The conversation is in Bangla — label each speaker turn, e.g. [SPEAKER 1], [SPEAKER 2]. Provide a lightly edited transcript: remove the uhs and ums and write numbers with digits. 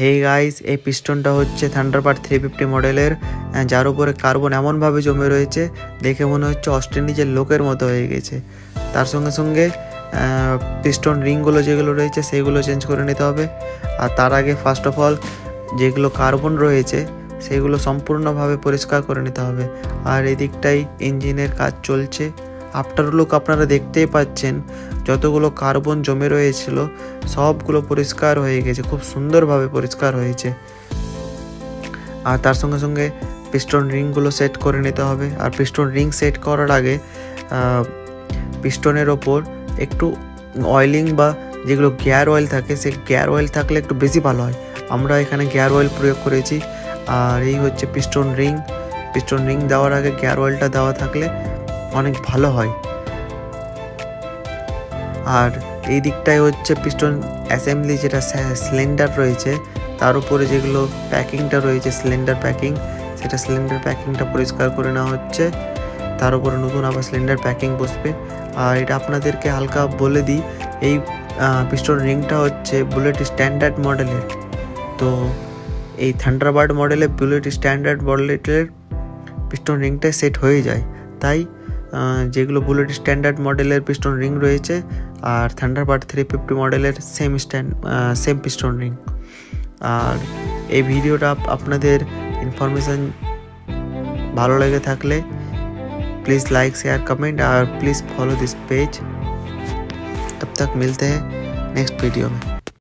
[SPEAKER 1] হেই গাইস, এই পিস্টনটা হচ্ছে থান্ডারবার্ড 350 মডেলের, যার উপরে কার্বন এমনভাবে জমে রয়েছে দেখে মনে হচ্ছে অস্ট্রের নিজের লোকের মতো হয়ে গেছে। তার সঙ্গে সঙ্গে পিস্টন রিংগুলো যেগুলো রয়েছে সেগুলো চেঞ্জ করে নিতে হবে। আর তার আগে ফার্স্ট অফ অল যেগুলো কার্বন রয়েছে সেগুলো সম্পূর্ণভাবে পরিষ্কার করে নিতে হবে। আর এই দিকটাই ইঞ্জিনের কাজ চলছে। আফটার লুক আপনারা দেখতেই পাচ্ছেন যতগুলো কার্বন জমে রয়েছিল সবগুলো পরিষ্কার হয়ে গেছে, খুব সুন্দরভাবে পরিষ্কার হয়েছে। আর তার সঙ্গে সঙ্গে পিস্টন রিংগুলো সেট করে নিতে হবে। আর পিস্টন রিং সেট করার আগে পিস্টনের ওপর একটু অয়েলিং বা যেগুলো গিয়ার অয়েল থাকে সেই গিয়ার অয়েল থাকলে একটু বেশি ভালো হয়। আমরা এখানে গিয়ার অয়েল প্রয়োগ করেছি। আর এই হচ্ছে পিস্টন রিং দেওয়ার আগে গিয়ার অয়েলটা দেওয়া থাকলে অনেক ভালো হয়। আর এই দিকটাই হচ্ছে পিস্টন অ্যাসেম্বলি, যেটা সিলিন্ডার রয়েছে তার উপরে যেগুলো প্যাকিংটা রয়েছে সিলিন্ডার প্যাকিং, সেটা সিলিন্ডার প্যাকিংটা পরিষ্কার করে নেওয়া হচ্ছে। তার উপরে নতুন আবার সিলিন্ডার প্যাকিং বসবে। আর এটা আপনাদেরকে হালকা বলে দিই, এই পিস্টন রিংটা হচ্ছে বুলেট স্ট্যান্ডার্ড মডেলের। তো এই থান্ডারবার্ড মডেলে বুলেট স্ট্যান্ডার্ড মডেলের পিস্টন রিংটা সেট হয়ে যায়। তাই যেগুলো বুলেট স্ট্যান্ডার্ড মডেলের পিস্টন রিং রয়েছে আর থান্ডারবার্ড 350 মডেলের সেম পিস্টন রিং। আর এই ভিডিওটা আপনাদের ইনফরমেশান ভালো লেগে থাকলে प्लीज़ लाइक शेयर कमेंट और प्लीज़ फॉलो दिस पेज। तब तक मिलते हैं नेक्स्ट वीडियो में।